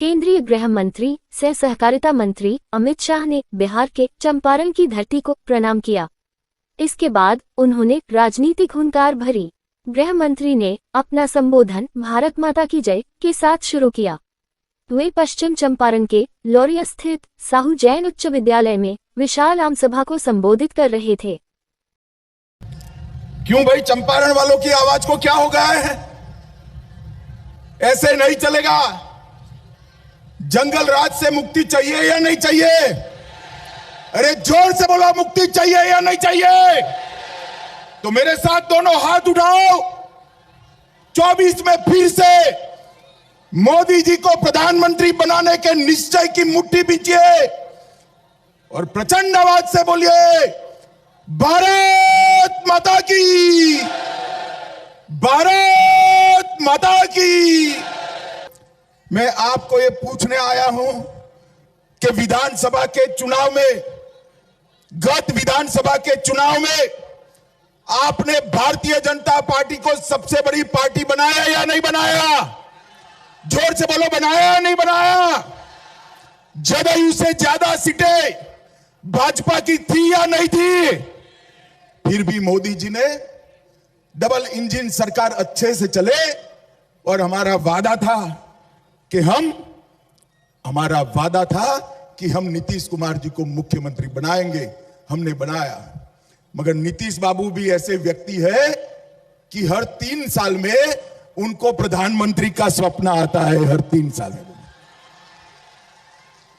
केंद्रीय गृह मंत्री सह सहकारिता मंत्री अमित शाह ने बिहार के चंपारण की धरती को प्रणाम किया। इसके बाद उन्होंने राजनीतिक हुंकार भरी। गृह मंत्री ने अपना संबोधन भारत माता की जय के साथ शुरू किया। वे पश्चिम चंपारण के लौरिया स्थित साहू जैन उच्च विद्यालय में विशाल आमसभा को संबोधित कर रहे थे। क्यों भाई, चंपारण वालों की आवाज को क्या हो गया है? ऐसे नहीं चलेगा। जंगल राज से मुक्ति चाहिए या नहीं चाहिए? अरे जोर से बोलो, मुक्ति चाहिए या नहीं चाहिए? तो मेरे साथ दोनों हाथ उठाओ। 24 में फिर से मोदी जी को प्रधानमंत्री बनाने के निश्चय की मुट्ठी बींचिए और प्रचंड आवाज से बोलिए, भारत माता की, भारत माता की। मैं आपको ये पूछने आया हूं कि विधानसभा के चुनाव में, गत विधानसभा के चुनाव में आपने भारतीय जनता पार्टी को सबसे बड़ी पार्टी बनाया या नहीं बनाया? जोर से बोलो, बनाया या नहीं बनाया? जदयू से ज्यादा सीटें भाजपा की थी या नहीं थी? फिर भी मोदी जी ने डबल इंजन सरकार अच्छे से चले और हमारा वादा था कि हम नीतीश कुमार जी को मुख्यमंत्री बनाएंगे। हमने बनाया। मगर नीतीश बाबू भी ऐसे व्यक्ति है कि हर 3 साल में उनको प्रधानमंत्री का स्वप्न आता है। हर 3 साल में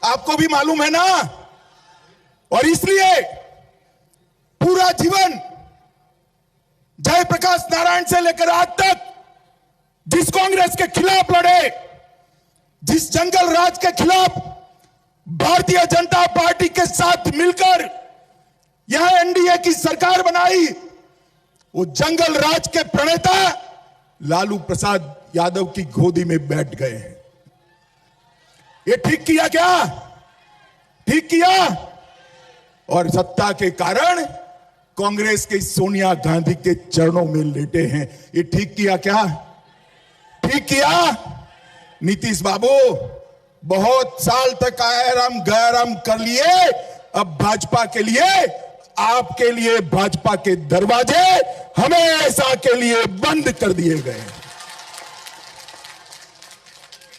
आपको भी मालूम है ना। और इसलिए पूरा जीवन जयप्रकाश नारायण से लेकर आज तक जिस कांग्रेस के खिलाफ लड़े, जिस जंगल राज के खिलाफ भारतीय जनता पार्टी के साथ मिलकर यह एनडीए की सरकार बनाई, वो जंगल राज के प्रणेता लालू प्रसाद यादव की गोदी में बैठ गए हैं। ये ठीक किया क्या? ठीक किया। और सत्ता के कारण कांग्रेस के सोनिया गांधी के चरणों में लेटे हैं। ये ठीक किया क्या? ठीक किया। नीतीश बाबू बहुत साल तक आराम गैराम कर लिए। अब भाजपा के लिए, आपके लिए भाजपा के दरवाजे हमेशा के लिए बंद कर दिए गए।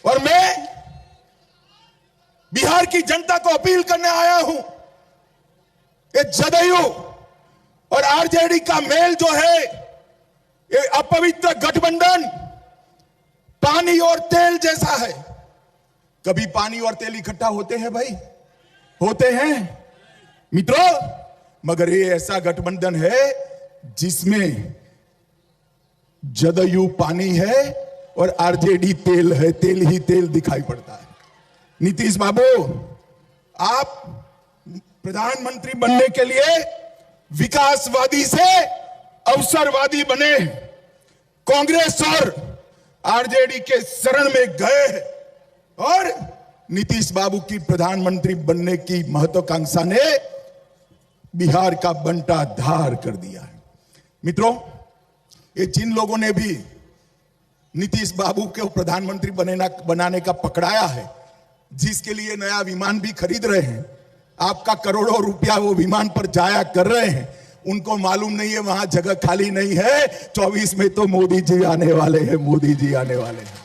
और मैं बिहार की जनता को अपील करने आया हूं, ये जदयू और आरजेडी का मेल जो है, ये अपवित्र गठबंधन पानी और तेल जैसा है। कभी पानी और तेल इकट्ठा होते हैं भाई? होते हैं मित्रों। मगर ये ऐसा गठबंधन है जिसमें जदयू पानी है और आरजेडी तेल है। तेल ही तेल दिखाई पड़ता है। नीतीश बाबू, आप प्रधानमंत्री बनने के लिए विकासवादी से अवसरवादी बने, कांग्रेस और आरजेडी के शरण में गए और नीतीश बाबू की प्रधानमंत्री बनने की महत्वाकांक्षा ने बिहार का बंटा धार कर दिया है। मित्रों, ये जिन लोगों ने भी नीतीश बाबू को प्रधानमंत्री बनाने का पकड़ाया है, जिसके लिए नया विमान भी खरीद रहे हैं, आपका करोड़ों रुपया वो विमान पर जाया कर रहे हैं, उनको मालूम नहीं है वहां जगह खाली नहीं है। 24 में तो मोदी जी आने वाले हैं। मोदी जी आने वाले हैं।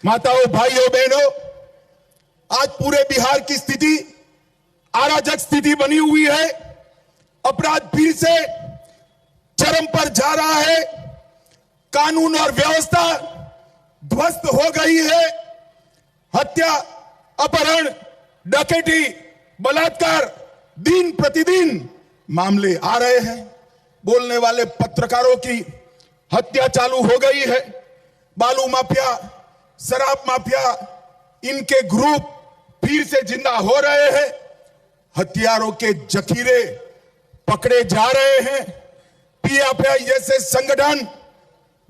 माताओं, भाइयों, बहनों, आज पूरे बिहार की स्थिति अराजक स्थिति बनी हुई है। अपराध फिर से चरम पर जा रहा है। कानून और व्यवस्था ध्वस्त हो गई है। हत्या, अपहरण, डकैती, बलात्कार, दिन प्रतिदिन मामले आ रहे हैं। बोलने वाले पत्रकारों की हत्या चालू हो गई है। बालू माफिया, शराब माफिया, इनके ग्रुप फिर से जिंदा हो रहे हैं। हथियारों के जखीरे पकड़े जा रहे हैं। पीएफआई जैसे संगठन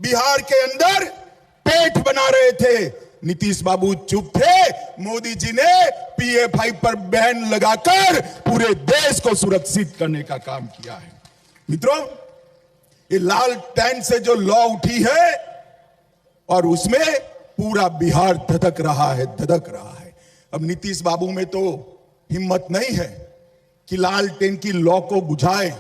बिहार के अंदर पेट बना रहे थे। नीतीश बाबू चुप थे। मोदी जी ने पीएफआई पर बैन लगाकर पूरे देश को सुरक्षित करने का काम किया है। मित्रों, ये लाल टैन से जो लॉ उठी है और उसमें पूरा बिहार धधक रहा है, धधक रहा है। अब नीतीश बाबू में तो हिम्मत नहीं है कि लालटेन की लौ को बुझाए,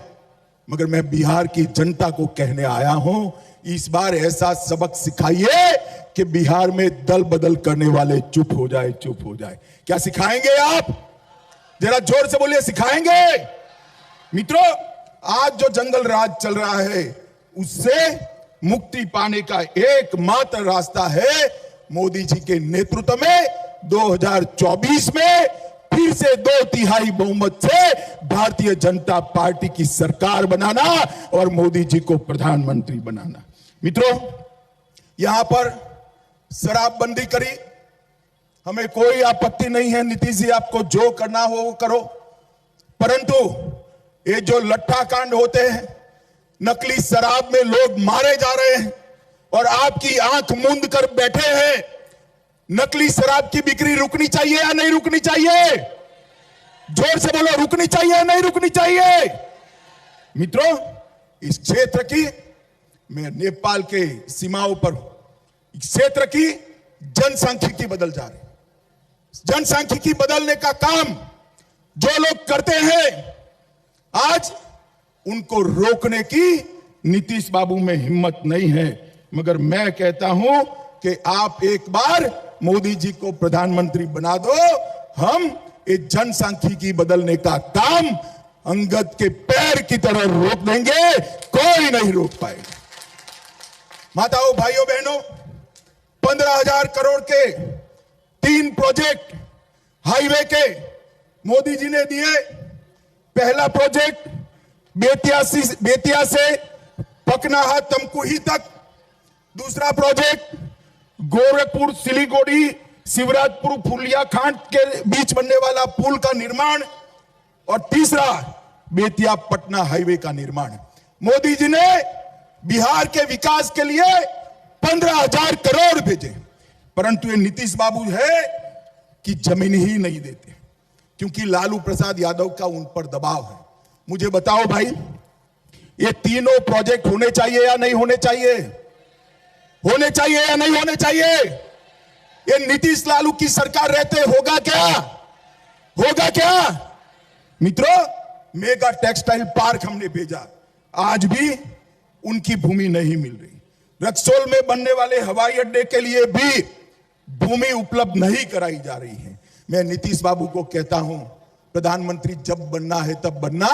मगर मैं बिहार की जनता को कहने आया हूं, इस बार ऐसा सबक सिखाइए कि बिहार में दल बदल करने वाले चुप हो जाए, चुप हो जाए। क्या सिखाएंगे आप? जरा जोर से बोलिए, सिखाएंगे? मित्रों, आज जो जंगल राज चल रहा है उससे मुक्ति पाने का एकमात्र रास्ता है मोदी जी के नेतृत्व में 2024 में फिर से 2/3 बहुमत से भारतीय जनता पार्टी की सरकार बनाना और मोदी जी को प्रधानमंत्री बनाना। मित्रों, यहां पर शराबबंदी करी, हमें कोई आपत्ति नहीं है। नीतीश जी, आपको जो करना हो वो करो, परंतु ये जो लट्ठा कांड होते हैं, नकली शराब में लोग मारे जा रहे हैं और आपकी आंख मूंद कर बैठे हैं, नकली शराब की बिक्री रुकनी चाहिए या नहीं रुकनी चाहिए? जोर से बोलो, रुकनी चाहिए या नहीं रुकनी चाहिए? मित्रों, इस क्षेत्र की, मैं नेपाल के सीमाओं पर हूं, इस क्षेत्र की जनसांख्यिकी बदल जा रही है। जनसांख्यिकी बदलने का काम जो लोग करते हैं, आज उनको रोकने की नीतीश बाबू में हिम्मत नहीं है। मगर मैं कहता हूं कि आप एक बार मोदी जी को प्रधानमंत्री बना दो, हम इस जनसांख्यिकी बदलने का काम अंगद के पैर की तरह रोक देंगे, कोई नहीं रोक पाएगा। माताओं, भाइयों, बहनों, 15,000 करोड़ के 3 प्रोजेक्ट हाईवे के मोदी जी ने दिए। पहला प्रोजेक्ट बेतिया से पकनाहा तमकुही तक, दूसरा प्रोजेक्ट गोरखपुर सिलीगुड़ी शिवराजपुर फुलिया खांड के बीच बनने वाला पुल का निर्माण, और तीसरा बेतिया पटना हाईवे का निर्माण। मोदी जी ने बिहार के विकास के लिए 15,000 करोड़ भेजे, परंतु ये नीतीश बाबू है कि जमीन ही नहीं देते, क्योंकि लालू प्रसाद यादव का उन पर दबाव है। मुझे बताओ भाई, ये तीनों प्रोजेक्ट होने चाहिए या नहीं होने चाहिए? होने चाहिए या नहीं होने चाहिए? ये नीतीश लालू की सरकार रहते होगा क्या? होगा क्या? मित्रों, मेगा टेक्सटाइल पार्क हमने भेजा, आज भी उनकी भूमि नहीं मिल रही। रक्सौल में बनने वाले हवाई अड्डे के लिए भी भूमि उपलब्ध नहीं कराई जा रही है। मैं नीतीश बाबू को कहता हूं, प्रधानमंत्री जब बनना है तब बनना।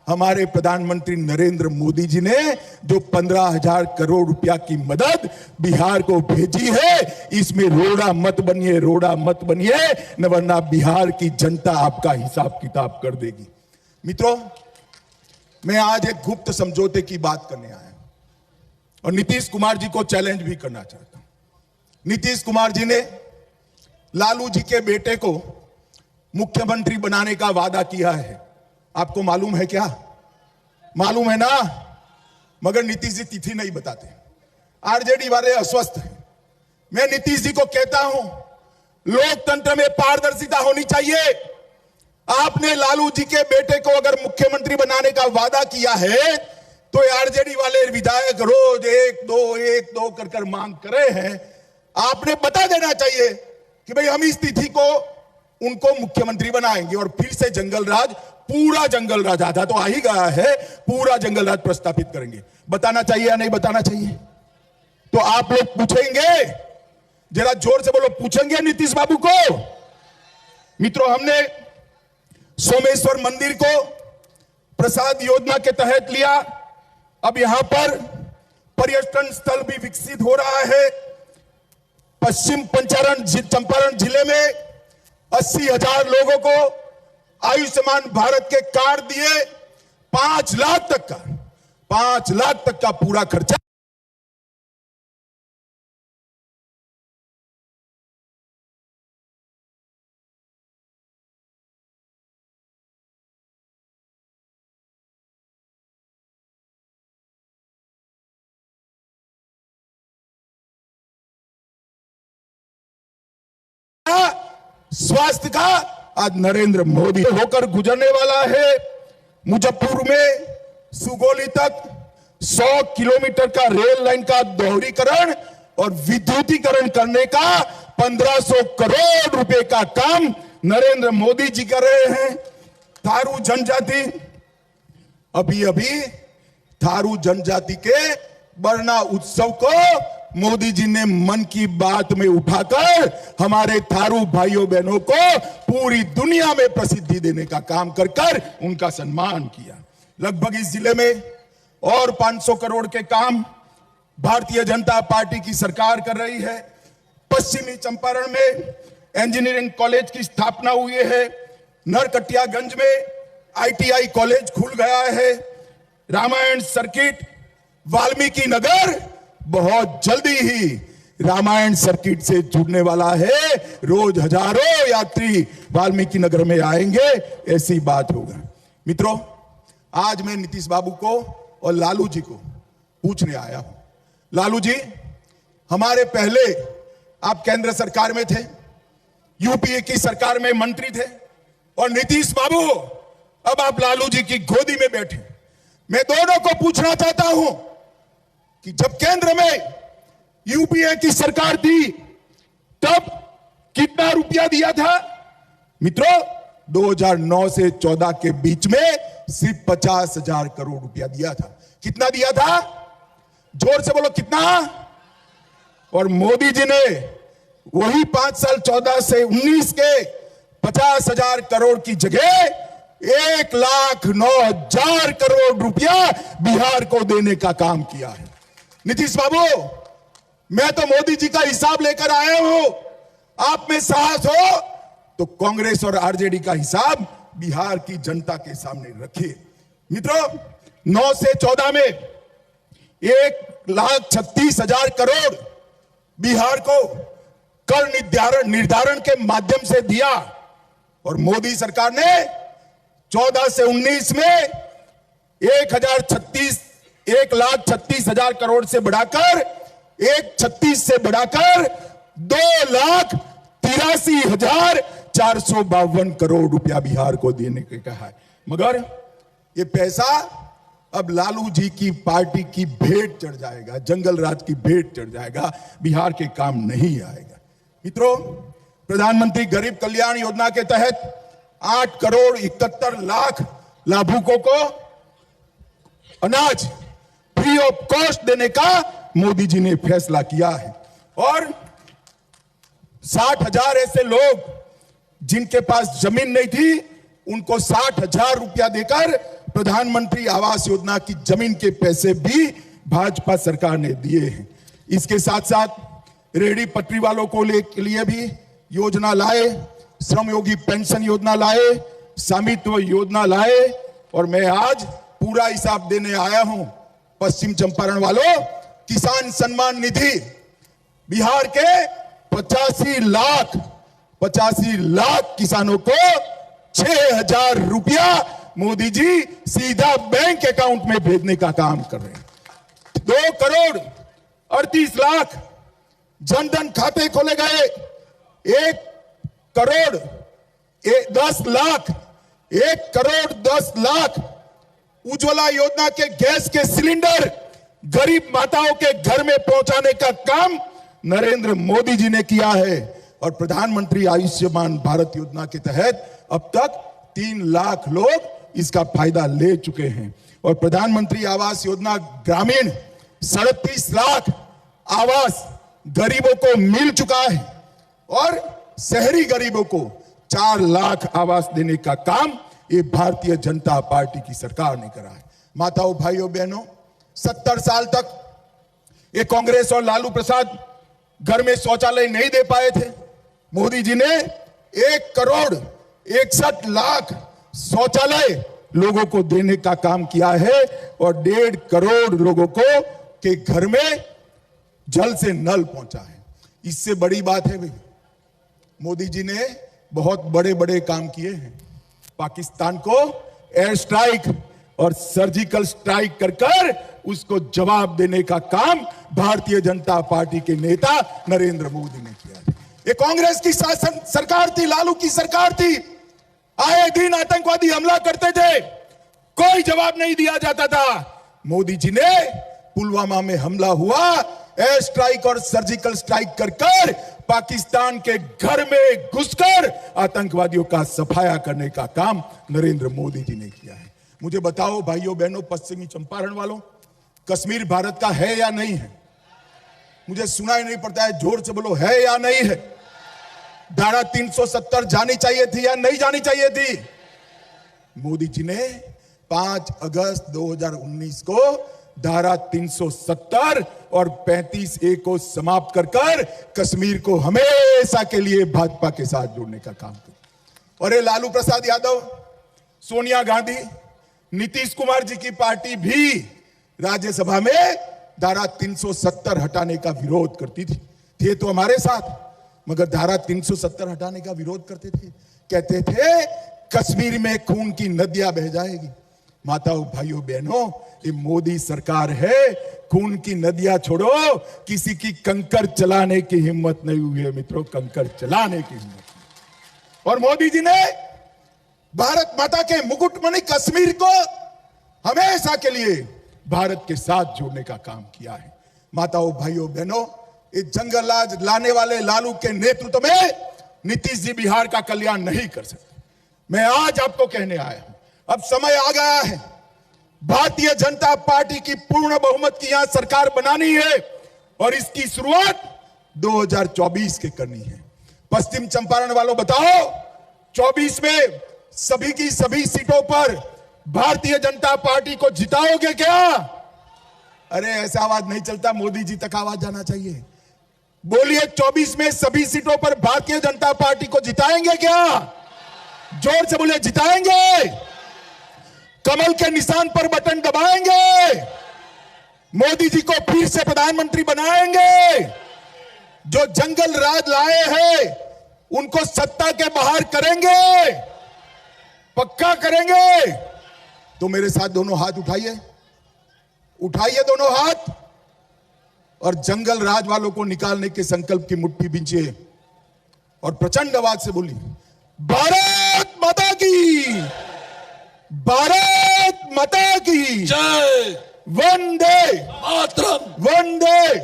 हमारे प्रधानमंत्री नरेंद्र मोदी जी ने जो 15,000 करोड़ रुपया की मदद बिहार को भेजी है, इसमें रोड़ा मत बनिए, रोड़ा मत बनिए, न वरना बिहार की जनता आपका हिसाब किताब कर देगी। मित्रों, मैं आज एक गुप्त समझौते की बात करने आया और नीतीश कुमार जी को चैलेंज भी करना चाहता हूं। नीतीश कुमार जी ने लालू जी के बेटे को मुख्यमंत्री बनाने का वादा किया है। आपको मालूम है क्या? मालूम है ना? मगर नीतीश जी तिथि नहीं बताते। आरजेडी वाले अस्वस्थ हैं। मैं नीतीश जी को कहता हूं, लोकतंत्र में पारदर्शिता होनी चाहिए। आपने लालू जी के बेटे को अगर मुख्यमंत्री बनाने का वादा किया है, तो आरजेडी वाले विधायक रोज 1-2 कर मांग करे हैं। आपने बता देना चाहिए कि भाई हम इस तिथि को उनको मुख्यमंत्री बनाएंगे और फिर से जंगल राज, पूरा जंगल राज, आधा तो आ ही गया है, पूरा जंगल राज प्रस्तापित करेंगे। बताना चाहिए या नहीं बताना चाहिए? तो आप लोग पूछेंगे, जरा जोर से बोलो, पूछेंगे नीतीश बाबू को? मित्रों, हमने सोमेश्वर मंदिर को प्रसाद योजना के तहत लिया। अब यहां पर पर्यटन स्थल भी विकसित हो रहा है। पश्चिम चंपारण जिले में 80,000 लोगों को आयुष्मान भारत के कार्ड दिए। 5 लाख तक का पूरा खर्चा स्वास्थ्य का आज नरेंद्र मोदी होकर गुजरने वाला है। मुजफ्फरपुर में सुगोली तक 100 किलोमीटर का रेल लाइन का दोहरीकरण और विद्युतीकरण करने का 1500 करोड़ रुपए का काम नरेंद्र मोदी जी कर रहे हैं। थारू जनजाति, अभी अभी थारू जनजाति के बरना उत्सव को मोदी जी ने मन की बात में उठाकर हमारे थारू भाइयों बहनों को पूरी दुनिया में प्रसिद्धि देने का काम कर कर उनका सम्मान किया। लगभग इस जिले में और 500 करोड़ के काम भारतीय जनता पार्टी की सरकार कर रही है। पश्चिमी चंपारण में इंजीनियरिंग कॉलेज की स्थापना हुई है। नरकटियागंज में ITI कॉलेज खुल गया है। रामायण सर्किट, वाल्मीकि नगर बहुत जल्दी ही रामायण सर्किट से जुड़ने वाला है। रोज हजारों यात्री वाल्मीकि नगर में आएंगे, ऐसी बात होगा। मित्रों, आज मैं नीतीश बाबू को और लालू जी को पूछने आया हूं। लालू जी, हमारे पहले आप केंद्र सरकार में थे, UPA की सरकार में मंत्री थे, और नीतीश बाबू अब आप लालू जी की गोदी में बैठे। मैं दोनों को पूछना चाहता हूं कि जब केंद्र में UPA की सरकार थी तब कितना रुपया दिया था? मित्रों, 2009 से 14 के बीच में सिर्फ 50,000 करोड़ रुपया दिया था। कितना दिया था? जोर से बोलो, कितना? और मोदी जी ने वही 5 साल 14 से 19 के 50,000 करोड़ की जगह 1,09,000 करोड़ रुपया बिहार को देने का काम किया है। नीतीश बाबू, मैं तो मोदी जी का हिसाब लेकर आया हूं। आप में साहस हो तो कांग्रेस और RJD का हिसाब बिहार की जनता के सामने रखिए। मित्रों, 9 से 14 में 1,36,000 करोड़ बिहार को कर निर्धारण के माध्यम से दिया, और मोदी सरकार ने 14 से 19 में 1,36,000 करोड़ से बढ़ाकर 1,36 से बढ़ाकर 2,83,452 करोड़ रुपया बिहार को देने के कहा है। मगर ये पैसा अब लालू जी की पार्टी की भेंट चढ़ जाएगा, जंगल राज की भेंट चढ़ जाएगा, बिहार के काम नहीं आएगा। मित्रों, प्रधानमंत्री गरीब कल्याण योजना के तहत 8,71,00,000 लाभुकों को अनाज फ्री ऑफ कॉस्ट देने का मोदी जी ने फैसला किया है, और 60,000 ऐसे लोग जिनके पास जमीन नहीं थी उनको 60,000 रुपया देकर प्रधानमंत्री आवास योजना की जमीन के पैसे भी भाजपा सरकार ने दिए हैं। इसके साथ साथ रेहड़ी पटरी वालों को के लिए भी योजना लाए, श्रमयोगी पेंशन योजना लाए, स्वामित्व योजना लाए, और मैं आज पूरा हिसाब देने आया हूं। पश्चिम चंपारण वालों, किसान सम्मान निधि बिहार के 85 लाख किसानों को 6,000 रुपया मोदी जी सीधा बैंक अकाउंट में भेजने का काम कर रहे हैं। 2,38,00,000 जनधन खाते खोले गए, 1,10,00,000 उज्ज्वला योजना के गैस के सिलेंडर गरीब माताओं के घर में पहुंचाने का काम नरेंद्र मोदी जी ने किया है, और प्रधानमंत्री आयुष्मान भारत योजना के तहत अब तक 3 लाख लोग इसका फायदा ले चुके हैं, और प्रधानमंत्री आवास योजना ग्रामीण 37 लाख आवास गरीबों को मिल चुका है, और शहरी गरीबों को 4 लाख आवास देने का काम ये भारतीय जनता पार्टी की सरकार ने करा है। माताओं, भाइयों, बहनों, 70 साल तक ये कांग्रेस और लालू प्रसाद घर में शौचालय नहीं दे पाए थे। मोदी जी ने 1,61,00,000 शौचालय लोगों को देने का काम किया है, और 1.5 करोड़ लोगों को के घर में जल से नल पहुंचा है। इससे बड़ी बात है भाई, मोदी जी ने बहुत बड़े बड़े काम किए हैं। पाकिस्तान को एयर स्ट्राइक और सर्जिकल स्ट्राइक कर कर उसको जवाब देने का काम भारतीय जनता पार्टी के नेता नरेंद्र मोदी ने किया। ये कांग्रेस की शासन सरकार थी, लालू की सरकार थी। आए दिन आतंकवादी हमला करते थे, कोई जवाब नहीं दिया जाता था। मोदी जी ने पुलवामा में हमला हुआ, एयर स्ट्राइक और सर्जिकल स्ट्राइक कर कर पाकिस्तान के घर में घुसकर आतंकवादियों का सफाया करने का काम नरेंद्र मोदी जी ने किया है। मुझे बताओ भाइयों बहनों, पश्चिमी चंपारण वालों, कश्मीर भारत का है या नहीं है? मुझे सुनाई नहीं पड़ता है, जोर से बोलो, है या नहीं है? धारा 370 जानी चाहिए थी या नहीं जानी चाहिए थी? मोदी जी ने 5 अगस्त 2019 को धारा 370 और 35A को समाप्त कर कर कश्मीर को हमेशा के लिए भाजपा के साथ जोड़ने का काम किया। और ये लालू प्रसाद यादव, सोनिया गांधी, नीतीश कुमार जी की पार्टी भी राज्यसभा में धारा 370 हटाने का विरोध करती थी। थे तो हमारे साथ, मगर धारा 370 हटाने का विरोध करते थे। कहते थे कश्मीर में खून की नदियां बह जाएगी। माताओं भाइयों बहनों, ये मोदी सरकार है, खून की नदियां छोड़ो, किसी की कंकर चलाने की हिम्मत नहीं हुई है मित्रों, कंकर चलाने की हिम्मत नहीं। और मोदी जी ने भारत माता के मुकुटमणि कश्मीर को हमेशा के लिए भारत के साथ जोड़ने का काम किया है। माताओं भाइयों बहनों, इस जंगल राज लाने वाले लालू के नेतृत्व में नीतीश जी बिहार का कल्याण नहीं कर सकते। मैं आज आपको कहने आया हूं, अब समय आ गया है, भारतीय जनता पार्टी की पूर्ण बहुमत की यहां सरकार बनानी है और इसकी शुरुआत 2024 के करनी है। पश्चिम चंपारण वालों बताओ, 24 में सभी की सभी सीटों पर भारतीय जनता पार्टी को जिताओगे क्या? अरे ऐसा आवाज नहीं चलता, मोदी जी तक आवाज जाना चाहिए। बोलिए, 24 में सभी सीटों पर भारतीय जनता पार्टी को जिताएंगे क्या? जोर से बोलिए, जिताएंगे। कमल के निशान पर बटन दबाएंगे, मोदी जी को फिर से प्रधानमंत्री बनाएंगे। जो जंगल राज लाए हैं उनको सत्ता के बाहर करेंगे, पक्का करेंगे। तो मेरे साथ दोनों हाथ उठाइए, उठाइए दोनों हाथ और जंगल राज वालों को निकालने के संकल्प की मुट्ठी बींचिए और प्रचंड आवाज से बोलिए, भारत माता की, भारत माता की जय, वंदे मातरम, वंदे